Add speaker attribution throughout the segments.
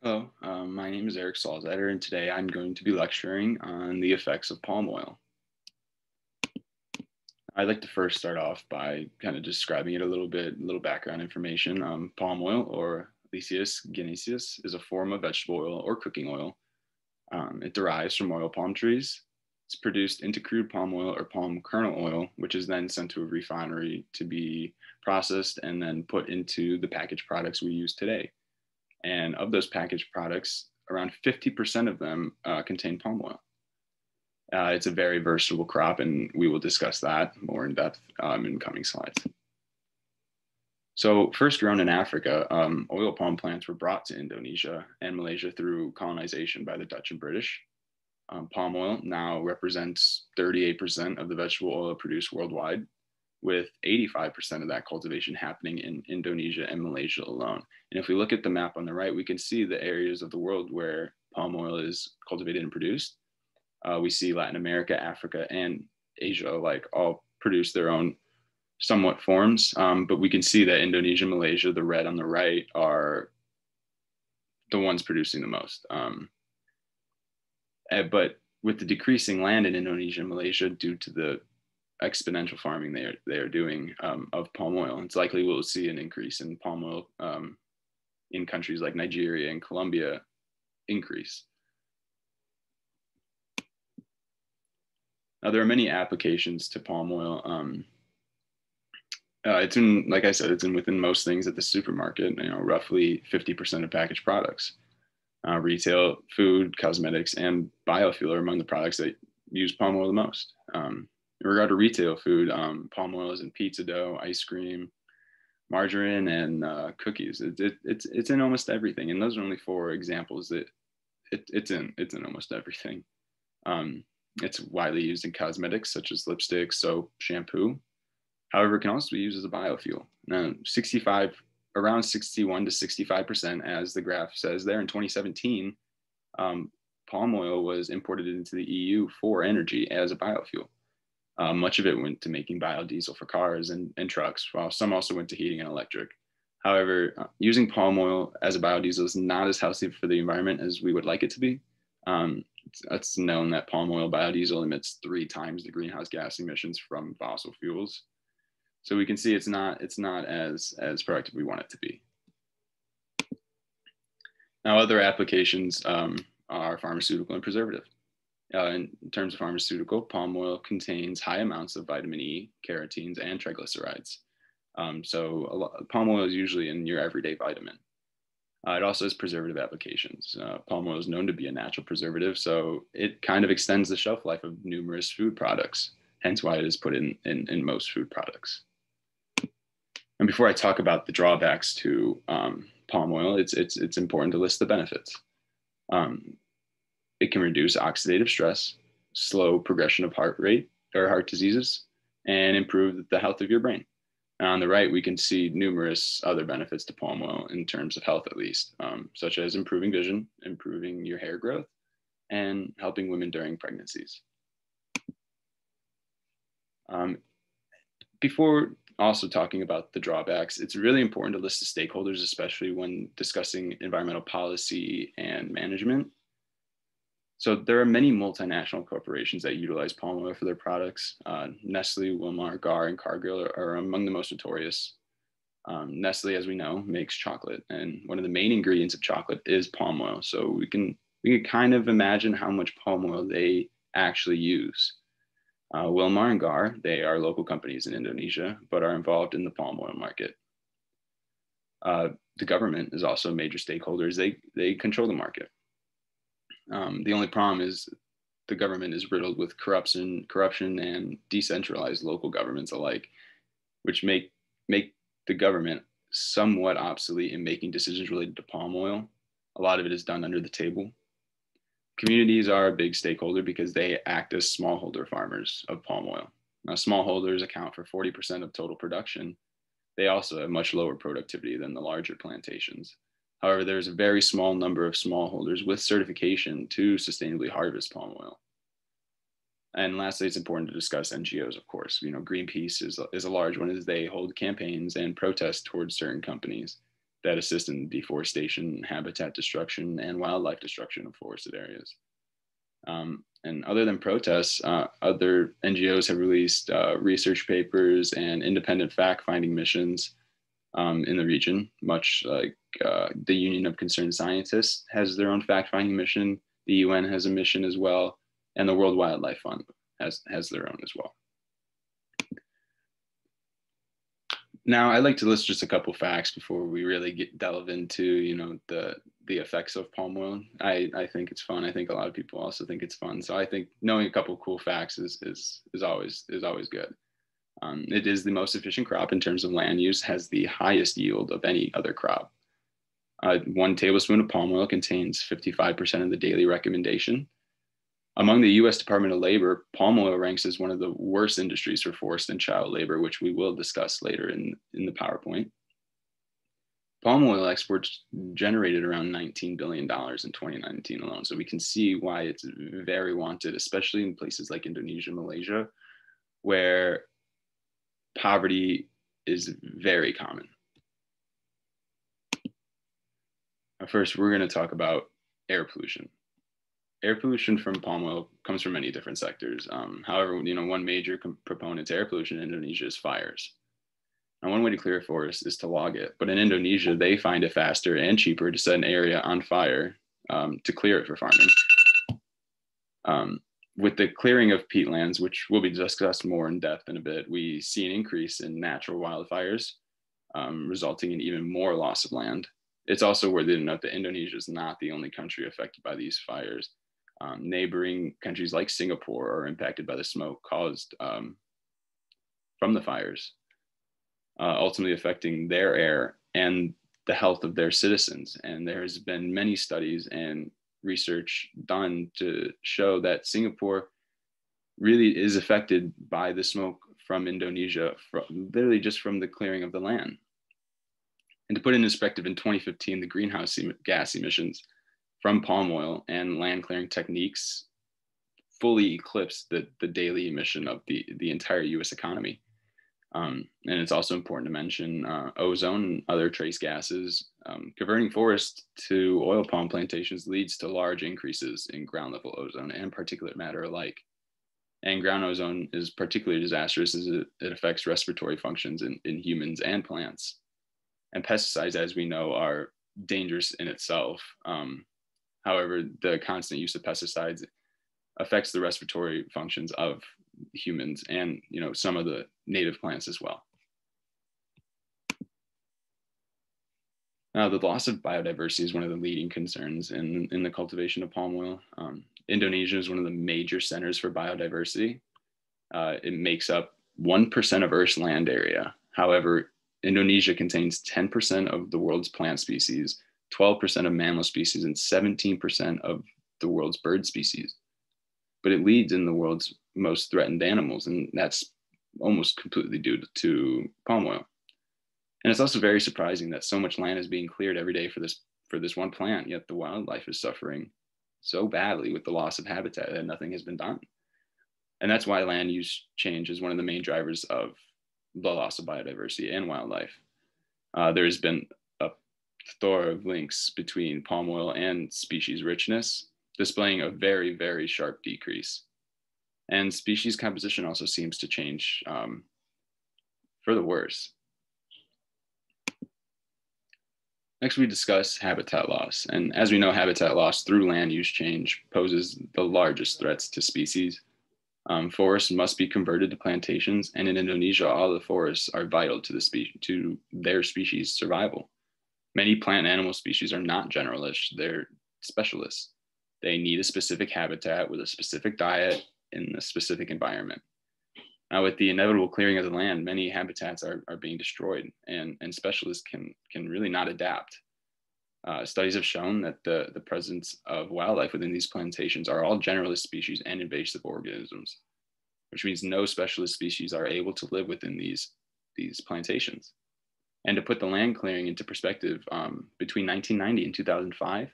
Speaker 1: Hello, my name is Eric Salzetter, and today I'm going to be lecturing on the effects of palm oil. I'd like to first start off by kind of describing it a little background information. Palm oil, or Lycius guineaceus, is a form of vegetable oil or cooking oil. It derives from oil palm trees. It's produced into crude palm oil or palm kernel oil, which is then sent to a refinery to be processed and then put into the packaged products we use today. And of those packaged products, around 50% of them contain palm oil. It's a very versatile crop, and we will discuss that more in depth in coming slides. So, first grown in Africa, oil palm plants were brought to Indonesia and Malaysia through colonization by the Dutch and British. Palm oil now represents 38% of the vegetable oil produced worldwide, with 85% of that cultivation happening in Indonesia and Malaysia alone. And if we look at the map on the right, we can see the areas of the world where palm oil is cultivated and produced. We see Latin America, Africa, and Asia like all produce their own somewhat forms. But we can see that Indonesia, Malaysia, the red on the right, are the ones producing the most. But with the decreasing land in Indonesia and Malaysia due to the exponential farming they are doing of palm oil, it's likely we'll see an increase in palm oil in countries like Nigeria and Colombia increase. Now, there are many applications to palm oil. It's in, like I said, it's in within most things at the supermarket. Roughly 50% of packaged products. Retail, food, cosmetics, and biofuel are among the products that use palm oil the most. In regard to retail food, palm oil is in pizza dough, ice cream, margarine, and cookies. It's in almost everything, and those are only four examples that it's in almost everything. It's widely used in cosmetics such as lipstick, soap, shampoo. However, it can also be used as a biofuel. Now, around 61 to 65%, as the graph says there, in 2017, palm oil was imported into the EU for energy as a biofuel. Much of it went to making biodiesel for cars and trucks, while some also went to heating and electric. However, using palm oil as a biodiesel is not as healthy for the environment as we would like it to be. It's known that palm oil biodiesel emits 3 times the greenhouse gas emissions from fossil fuels. So we can see it's not as productive we want it to be. Now, other applications are pharmaceutical and preservative. In terms of pharmaceutical, palm oil contains high amounts of vitamin E, carotenes, and triglycerides. Palm oil is usually in your everyday vitamin. It also has preservative applications. Palm oil is known to be a natural preservative, so it kind of extends the shelf life of numerous food products, hence why it is put in most food products. And before I talk about the drawbacks to palm oil, it's important to list the benefits. It can reduce oxidative stress, slow progression of heart rate or heart diseases, and improve the health of your brain. And on the right, we can see numerous other benefits to palm oil in terms of health, at least, such as improving vision, improving your hair growth, and helping women during pregnancies. Before also talking about the drawbacks, it's really important to list the stakeholders, especially when discussing environmental policy and management. So there are many multinational corporations that utilize palm oil for their products. Nestle, Wilmar, Gar, and Cargill are among the most notorious. Nestle, as we know, makes chocolate, and one of the main ingredients of chocolate is palm oil. So we can kind of imagine how much palm oil they actually use. Wilmar and Gar, they are local companies in Indonesia, but are involved in the palm oil market. The government is also a major stakeholder. They control the market. The only problem is the government is riddled with corruption and decentralized local governments alike, which make the government somewhat obsolete in making decisions related to palm oil. A lot of it is done under the table. Communities are a big stakeholder because they act as smallholder farmers of palm oil. Now, smallholders account for 40% of total production. They also have much lower productivity than the larger plantations. However, there's a very small number of smallholders with certification to sustainably harvest palm oil. And lastly, it's important to discuss NGOs, of course. Greenpeace is a large one, as they hold campaigns and protest towards certain companies. that assist in deforestation, habitat destruction, and wildlife destruction of forested areas. And other than protests, other NGOs have released research papers and independent fact-finding missions in the region, much like the Union of Concerned Scientists has their own fact-finding mission. The UN has a mission as well, and the World Wildlife Fund has their own as well. Now, I'd like to list just a couple facts before we really delve into, you know, the effects of palm oil. I think it's fun. I think a lot of people also think it's fun. So I think knowing a couple of cool facts is always good. It is the most efficient crop in terms of land use, has the highest yield of any other crop. 1 tablespoon of palm oil contains 55% of the daily recommendation. Among the US Department of Labor, palm oil ranks as one of the worst industries for forced and child labor, which we will discuss later in the PowerPoint. Palm oil exports generated around $19 billion in 2019 alone. So we can see why it's very wanted, especially in places like Indonesia, Malaysia, where poverty is very common. First, we're going to talk about air pollution. Air pollution from palm oil comes from many different sectors. However, you know, one major proponent to air pollution in Indonesia is fires. Now, one way to clear a forest is to log it, but in Indonesia, they find it faster and cheaper to set an area on fire to clear it for farming. With the clearing of peatlands, which will be discussed more in depth in a bit, we see an increase in natural wildfires, resulting in even more loss of land. It's also worthy to note that Indonesia is not the only country affected by these fires. Neighboring countries like Singapore are impacted by the smoke caused from the fires, ultimately affecting their air and the health of their citizens. And there's been many studies and research done to show that Singapore really is affected by the smoke from Indonesia, literally just from the clearing of the land. And to put it in perspective, in 2015, the greenhouse gas emissions from palm oil and land clearing techniques fully eclipsed the daily emission of the entire US economy. And it's also important to mention ozone and other trace gases. Converting forests to oil palm plantations leads to large increases in ground level ozone and particulate matter alike. And ground ozone is particularly disastrous as it affects respiratory functions in humans and plants. And pesticides, as we know, are dangerous in itself. However, the constant use of pesticides affects the respiratory functions of humans and, you know, some of the native plants as well. Now, the loss of biodiversity is one of the leading concerns in the cultivation of palm oil. Indonesia is one of the major centers for biodiversity. It makes up 1% of Earth's land area. However, Indonesia contains 10% of the world's plant species, 12% of mammal species, and 17% of the world's bird species. But it leads in the world's most threatened animals, and that's almost completely due to palm oil. And it's also very surprising that so much land is being cleared every day for this one plant, yet the wildlife is suffering so badly with the loss of habitat that nothing has been done. And that's why land use change is one of the main drivers of the loss of biodiversity and wildlife. There's been a plethora of links between palm oil and species richness, displaying a very, very sharp decrease. And species composition also seems to change for the worse. Next, we discuss habitat loss. And as we know, habitat loss through land use change poses the largest threats to species. Forests must be converted to plantations, and in Indonesia, all the forests are vital to their species' survival. Many plant and animal species are not generalists, they're specialists. They need a specific habitat with a specific diet in a specific environment. Now, with the inevitable clearing of the land, many habitats are being destroyed, and specialists can really not adapt. Studies have shown that the presence of wildlife within these plantations are all generalist species and invasive organisms, which means no specialist species are able to live within these plantations. And to put the land clearing into perspective, between 1990 and 2005,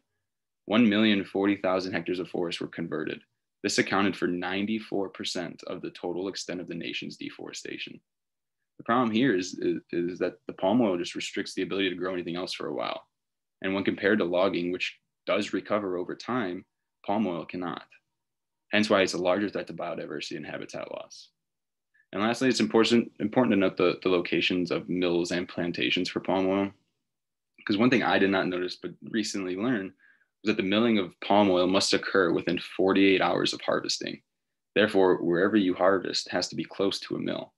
Speaker 1: 1,040,000 hectares of forest were converted. This accounted for 94% of the total extent of the nation's deforestation. The problem here is that the palm oil just restricts the ability to grow anything else for a while. And when compared to logging, which does recover over time, palm oil cannot. Hence why it's a larger threat to biodiversity and habitat loss. And lastly, it's important to note the locations of mills and plantations for palm oil. Because one thing I did not notice but recently learned was that the milling of palm oil must occur within 48 hours of harvesting. Therefore, wherever you harvest has to be close to a mill.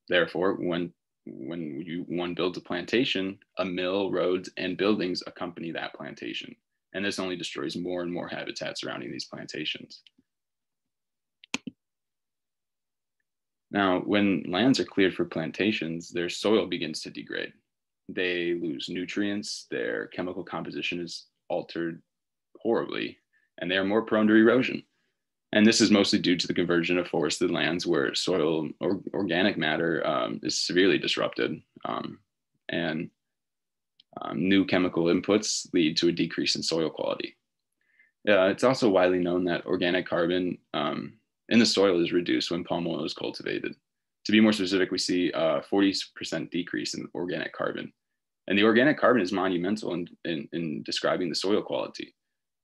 Speaker 1: Therefore, when one builds a plantation, a mill, roads, and buildings accompany that plantation. And this only destroys more and more habitat surrounding these plantations. Now, when lands are cleared for plantations, their soil begins to degrade. They lose nutrients, their chemical composition is altered horribly, and they are more prone to erosion. And this is mostly due to the conversion of forested lands where soil or organic matter is severely disrupted. And new chemical inputs lead to a decrease in soil quality. It's also widely known that organic carbon in the soil is reduced when palm oil is cultivated. To be more specific, we see a 40% decrease in organic carbon. And the organic carbon is monumental in describing the soil quality.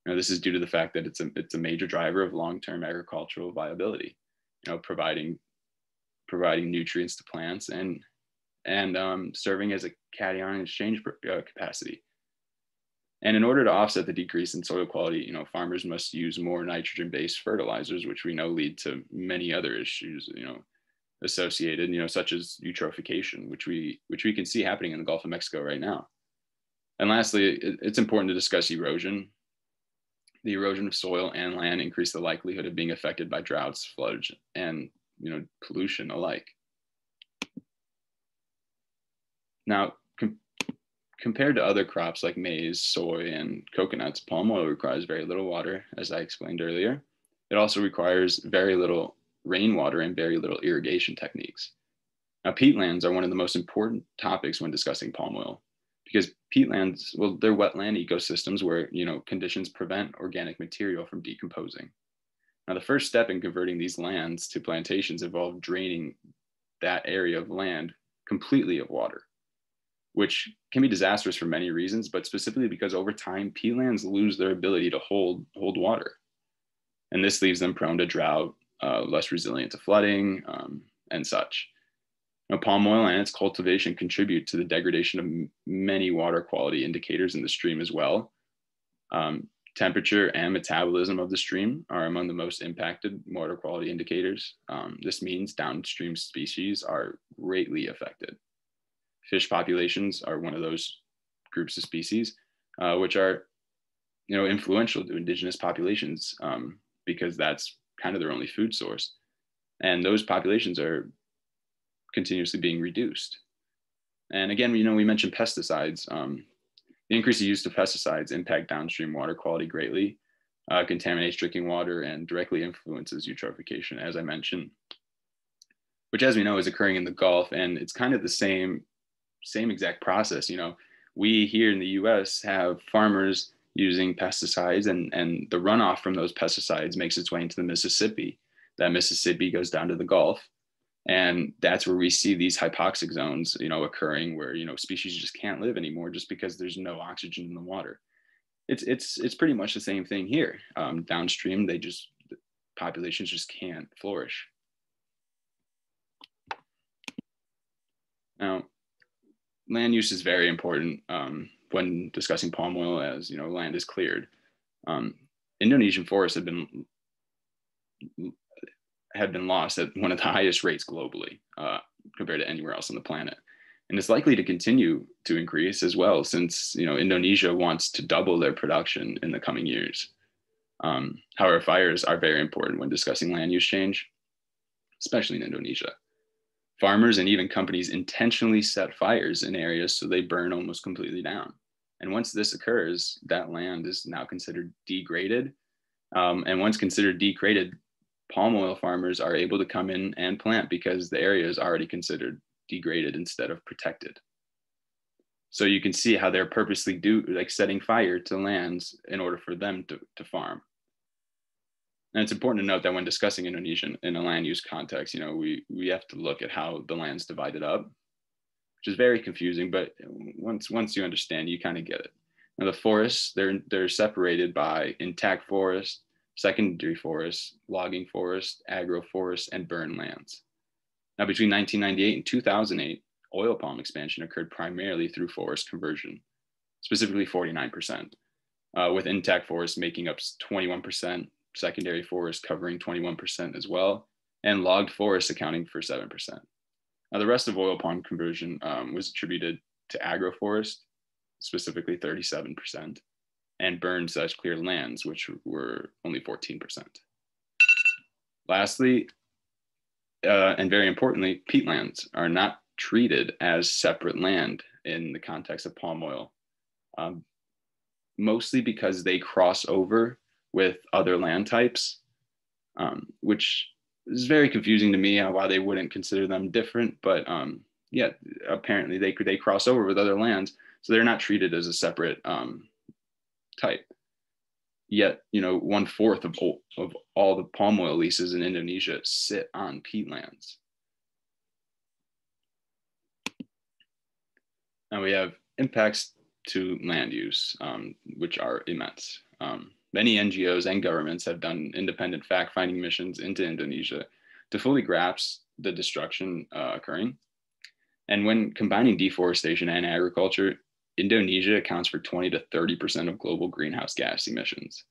Speaker 1: This is due to the fact that it's a major driver of long-term agricultural viability, providing nutrients to plants and serving as a cation exchange capacity. And in order to offset the decrease in soil quality, farmers must use more nitrogen-based fertilizers, which we know lead to many other issues, associated, such as eutrophication, which we can see happening in the Gulf of Mexico right now. And lastly, it's important to discuss erosion. The erosion of soil and land increase the likelihood of being affected by droughts, floods, and pollution alike. Now, compared to other crops like maize, soy, and coconuts, palm oil requires very little water, as I explained earlier. It also requires very little rainwater and very little irrigation techniques. Now, peatlands are one of the most important topics when discussing palm oil, because peatlands, well, they're wetland ecosystems where, conditions prevent organic material from decomposing. Now, the first step in converting these lands to plantations involved draining that area of land completely of water, which can be disastrous for many reasons, but specifically because over time, peatlands lose their ability to hold water. And this leaves them prone to drought, less resilient to flooding, and such. Palm oil and its cultivation contribute to the degradation of many water quality indicators in the stream as well. Temperature and metabolism of the stream are among the most impacted water quality indicators. This means downstream species are greatly affected. Fish populations are one of those groups of species, which are, influential to indigenous populations because that's kind of their only food source. And those populations are continuously being reduced. And again, we mentioned pesticides. The increased use of pesticides impact downstream water quality greatly, contaminates drinking water, and directly influences eutrophication, as I mentioned, which, as we know, is occurring in the Gulf. And it's kind of the same exact process. We here in the US have farmers using pesticides, and the runoff from those pesticides makes its way into the Mississippi. That Mississippi goes down to the Gulf. And that's where we see these hypoxic zones, occurring where, species just can't live anymore just because there's no oxygen in the water. It's pretty much the same thing here. Downstream, the populations just can't flourish. Now, land use is very important when discussing palm oil, as land is cleared. Indonesian forests have been lost at one of the highest rates globally compared to anywhere else on the planet. And it's likely to continue to increase as well, since Indonesia wants to double their production in the coming years. However, fires are very important when discussing land use change, especially in Indonesia. Farmers and even companies intentionally set fires in areas so they burn almost completely down. And once this occurs, that land is now considered degraded. And once considered degraded, palm oil farmers are able to come in and plant because the area is already considered degraded instead of protected. So you can see how they're purposely setting fire to lands in order for them to farm. And it's important to note that when discussing Indonesia in a land use context, we have to look at how the land's divided up, which is very confusing, but once you understand, you kind of get it. Now the forests, they're separated by intact forest, secondary forest, logging forest, agroforest, and burn lands. Now between 1998 and 2008, oil palm expansion occurred primarily through forest conversion, specifically 49%, with intact forest making up 21%, secondary forest covering 21% as well, and logged forest accounting for 7%. Now, the rest of oil palm conversion was attributed to agroforest, specifically 37%, and burned such cleared lands, which were only 14%. Lastly, and very importantly, peatlands are not treated as separate land in the context of palm oil, mostly because they cross over with other land types, which is very confusing to me why they wouldn't consider them different. But yeah, apparently they cross over with other lands, so they're not treated as a separate type. Yet, 1/4 of all the palm oil leases in Indonesia sit on peatlands. Now we have impacts to land use, which are immense. Many NGOs and governments have done independent fact-finding missions into Indonesia to fully grasp the destruction occurring. And when combining deforestation and agriculture, Indonesia accounts for 20 to 30% of global greenhouse gas emissions.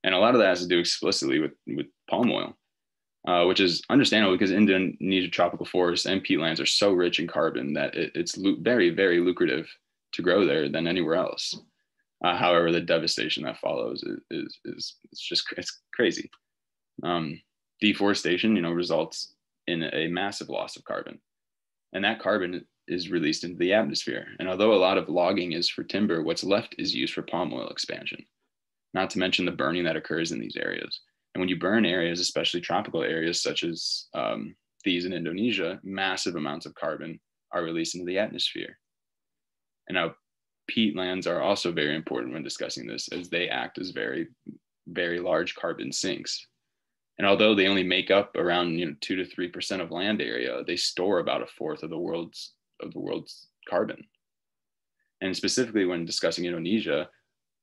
Speaker 1: And a lot of that has to do explicitly with palm oil, which is understandable because Indonesia tropical forests and peatlands are so rich in carbon that it's very, very lucrative to grow there than anywhere else. However, the devastation that follows is it's crazy. Deforestation, results in a massive loss of carbon, and that carbon is released into the atmosphere. And although a lot of logging is for timber, what's left is used for palm oil expansion, not to mention the burning that occurs in these areas. And when you burn areas, especially tropical areas such as these in Indonesia, massive amounts of carbon are released into the atmosphere. And now peatlands are also very important when discussing this, as they act as very, very large carbon sinks. And although they only make up around 2 to 3% of land area, they store about 1/4 of the world's carbon. And specifically when discussing Indonesia,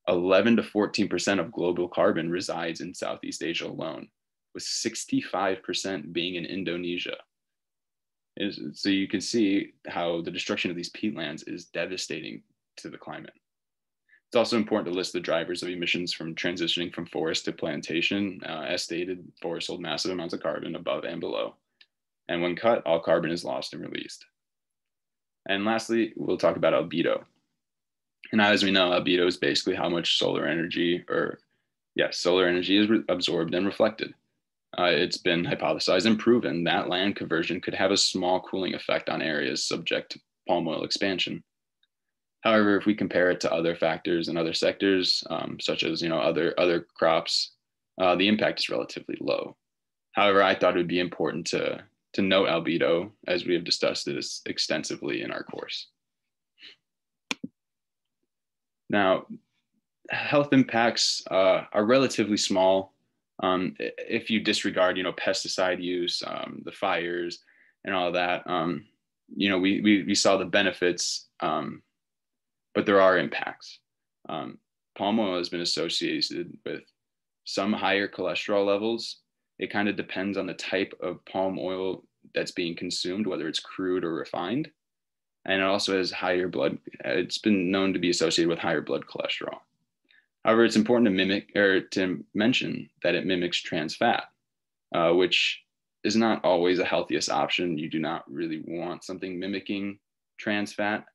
Speaker 1: 11 to 14% of global carbon resides in Southeast Asia alone, with 65% being in Indonesia. So you can see how the destruction of these peatlands is devastating to the climate. It's also important to list the drivers of emissions from transitioning from forest to plantation. As stated, forests hold massive amounts of carbon above and below. And when cut, all carbon is lost and released. And lastly, we'll talk about albedo. And as we know, albedo is basically how much solar energy is absorbed and reflected. It's been hypothesized and proven that land conversion could have a small cooling effect on areas subject to palm oil expansion. However, if we compare it to other factors in other sectors, such as other crops, the impact is relatively low. However, I thought it would be important to note albedo, as we have discussed it extensively in our course. Now, health impacts are relatively small if you disregard, pesticide use, the fires, and all that. We saw the benefits, but there are impacts. Palm oil has been associated with some higher cholesterol levels. It kind of depends on the type of palm oil that's being consumed, whether it's crude or refined. And it also has it's been known to be associated with higher blood cholesterol. However, it's important to mention that it mimics trans fat, which is not always a healthiest option. You do not really want something mimicking trans fat.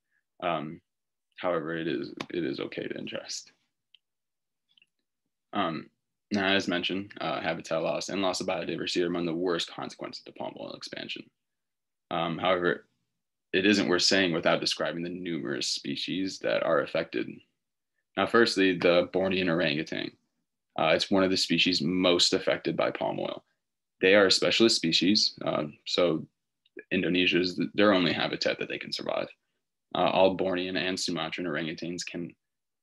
Speaker 1: However, it is okay to ingest. Now, as mentioned, habitat loss and loss of biodiversity are among the worst consequences of palm oil expansion. However, it isn't worth saying without describing the numerous species that are affected. Now, firstly, the Bornean orangutan. It's one of the species most affected by palm oil. They are a specialist species, so Indonesia is their only habitat that they can survive. All Bornean and Sumatran orangutans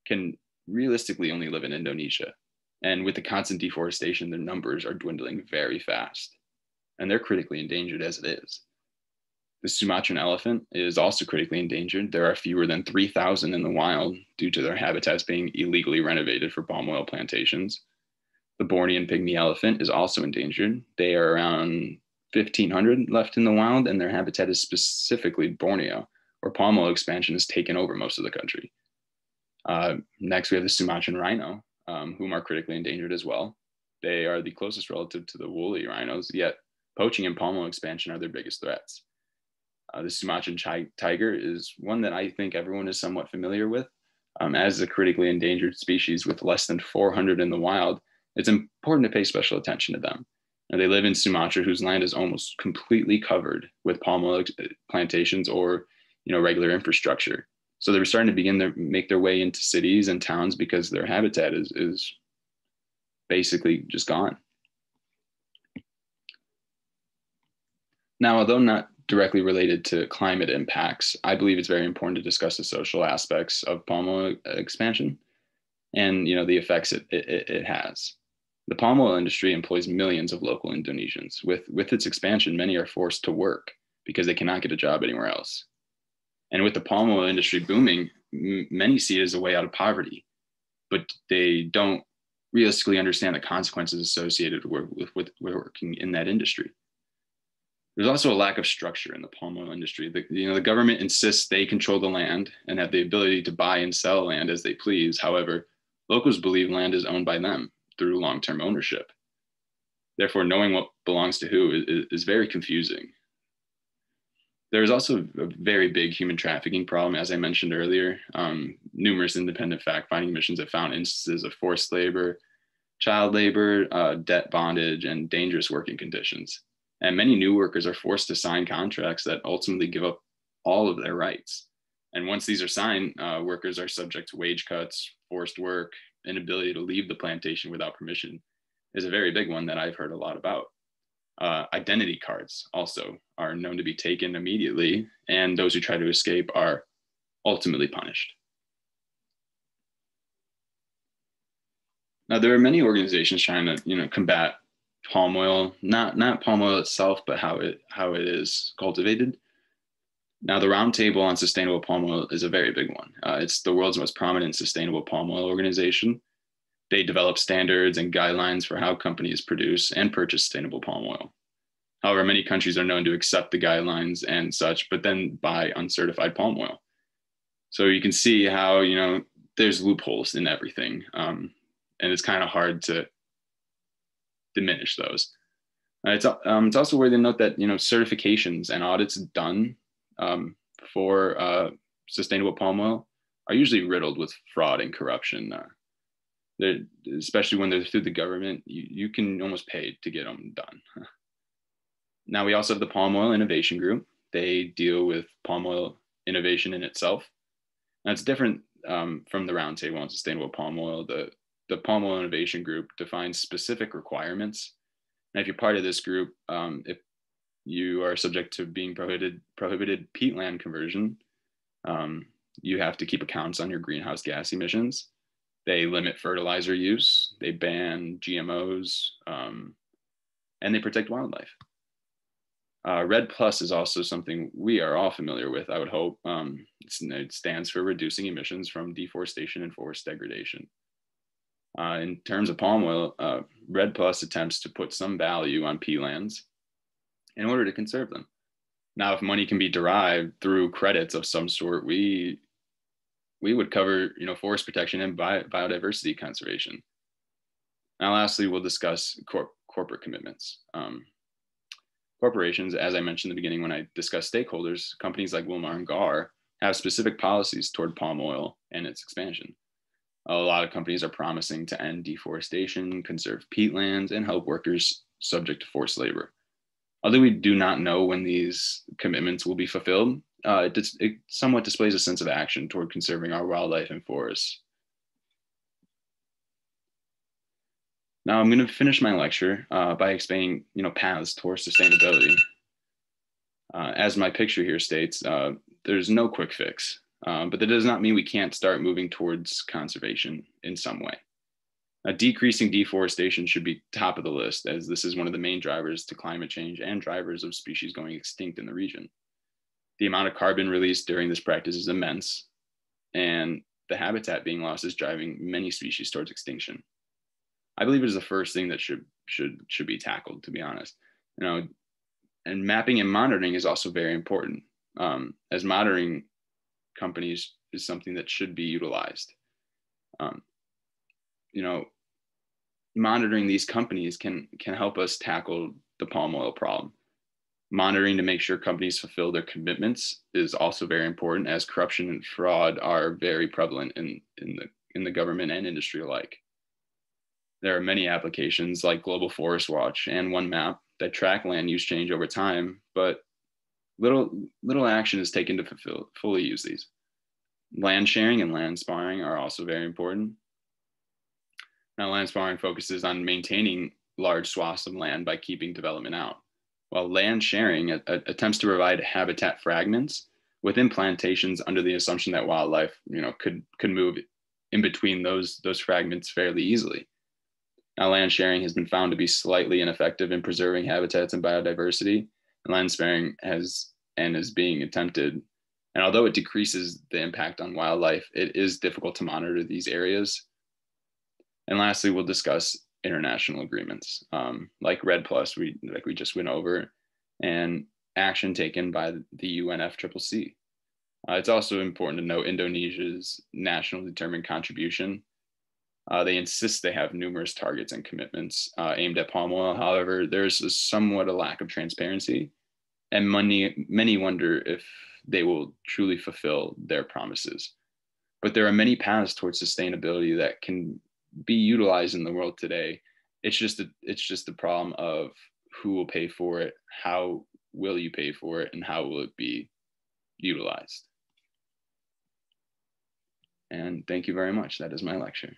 Speaker 1: can realistically only live in Indonesia. And with the constant deforestation, their numbers are dwindling very fast, and they're critically endangered as it is. The Sumatran elephant is also critically endangered. There are fewer than 3,000 in the wild due to their habitats being illegally renovated for palm oil plantations. The Bornean pygmy elephant is also endangered. They are around 1,500 left in the wild, and their habitat is specifically Borneo, where palm oil expansion has taken over most of the country. Next, we have the Sumatran rhino, whom are critically endangered as well. They are the closest relative to the woolly rhinos, yet poaching and palm oil expansion are their biggest threats. The Sumatran tiger is one that I think everyone is somewhat familiar with. As a critically endangered species with less than 400 in the wild, it's important to pay special attention to them. Now, they live in Sumatra, whose land is almost completely covered with palm oil plantations or regular infrastructure. So they're starting to begin to make their way into cities and towns because their habitat is basically just gone. Now, although not directly related to climate impacts, I believe it's very important to discuss the social aspects of palm oil expansion and the effects it has. The palm oil industry employs millions of local Indonesians. With its expansion, many are forced to work because they cannot get a job anywhere else. And with the palm oil industry booming, many see it as a way out of poverty, but they don't realistically understand the consequences associated with working in that industry. There's also a lack of structure in the palm oil industry. The government insists they control the land and have the ability to buy and sell land as they please. However, locals believe land is owned by them through long-term ownership. Therefore, knowing what belongs to who is very confusing. There is also a very big human trafficking problem, as I mentioned earlier. Numerous independent fact-finding missions have found instances of forced labor, child labor, debt bondage, and dangerous working conditions. And many new workers are forced to sign contracts that ultimately give up all of their rights. And once these are signed, workers are subject to wage cuts, forced work, inability to leave the plantation without permission is a very big one that I've heard a lot about. Identity cards also are known to be taken immediately, and those who try to escape are ultimately punished. Now, there are many organizations trying to, combat palm oil, not palm oil itself, but how it is cultivated. Now, the Roundtable on Sustainable Palm Oil is a very big one. It's the world's most prominent sustainable palm oil organization. They develop standards and guidelines for how companies produce and purchase sustainable palm oil. However, many countries are known to accept the guidelines and such, but then buy uncertified palm oil. So you can see how, there's loopholes in everything. And it's kind of hard to diminish those. It's also worthy to note that, certifications and audits done for sustainable palm oil are usually riddled with fraud and corruption. Especially when they're through the government, you can almost pay to get them done. Now, we also have the Palm Oil Innovation Group. They deal with palm oil innovation in itself. Now, it's different from the Roundtable on Sustainable Palm Oil. The Palm Oil Innovation Group defines specific requirements. And if you're part of this group, if you are subject to being prohibited peatland conversion, you have to keep accounts on your greenhouse gas emissions. They limit fertilizer use, they ban GMOs, and they protect wildlife. REDD Plus is also something we are all familiar with, I would hope. It stands for Reducing Emissions from Deforestation and Forest Degradation. In terms of palm oil, REDD Plus attempts to put some value on peatlands in order to conserve them. Now, if money can be derived through credits of some sort, we would cover, forest protection and biodiversity conservation. Now, lastly, we'll discuss corporate commitments. Corporations, as I mentioned in the beginning when I discussed stakeholders, companies like Wilmar and Gar have specific policies toward palm oil and its expansion. A lot of companies are promising to end deforestation, conserve peatlands, and help workers subject to forced labor. Although we do not know when these commitments will be fulfilled, it somewhat displays a sense of action toward conserving our wildlife and forests. Now I'm going to finish my lecture by explaining, paths towards sustainability. As my picture here states, there's no quick fix, but that does not mean we can't start moving towards conservation in some way. Decreasing deforestation should be top of the list, as this is one of the main drivers to climate change and drivers of species going extinct in the region. The amount of carbon released during this practice is immense, and the habitat being lost is driving many species towards extinction. I believe it is the first thing that should be tackled, to be honest. You know, and mapping and monitoring is also very important, as monitoring companies is something that should be utilized. You know, monitoring these companies can help us tackle the palm oil problem. Monitoring to make sure companies fulfill their commitments is also very important, as corruption and fraud are very prevalent in the government and industry alike. There are many applications like Global Forest Watch and One Map that track land use change over time, but little action is taken to fully use these. Land sharing and land sparring are also very important. Now, land sparring focuses on maintaining large swaths of land by keeping development out, while land sharing attempts to provide habitat fragments within plantations under the assumption that wildlife, could move in between those fragments fairly easily. Now, land sharing has been found to be slightly ineffective in preserving habitats and biodiversity, and land sparing is being attempted. And although it decreases the impact on wildlife, it is difficult to monitor these areas. And lastly, we'll discuss international agreements like REDD+, we just went over, and action taken by the UNFCCC. It's also important to note Indonesia's national determined contribution. They insist they have numerous targets and commitments aimed at palm oil. However, there's somewhat a lack of transparency, and many wonder if they will truly fulfill their promises. But there are many paths towards sustainability that can be utilized in the world today. It's just the problem of who will pay for it, how will you pay for it, and how will it be utilized. And thank you very much. That is my lecture.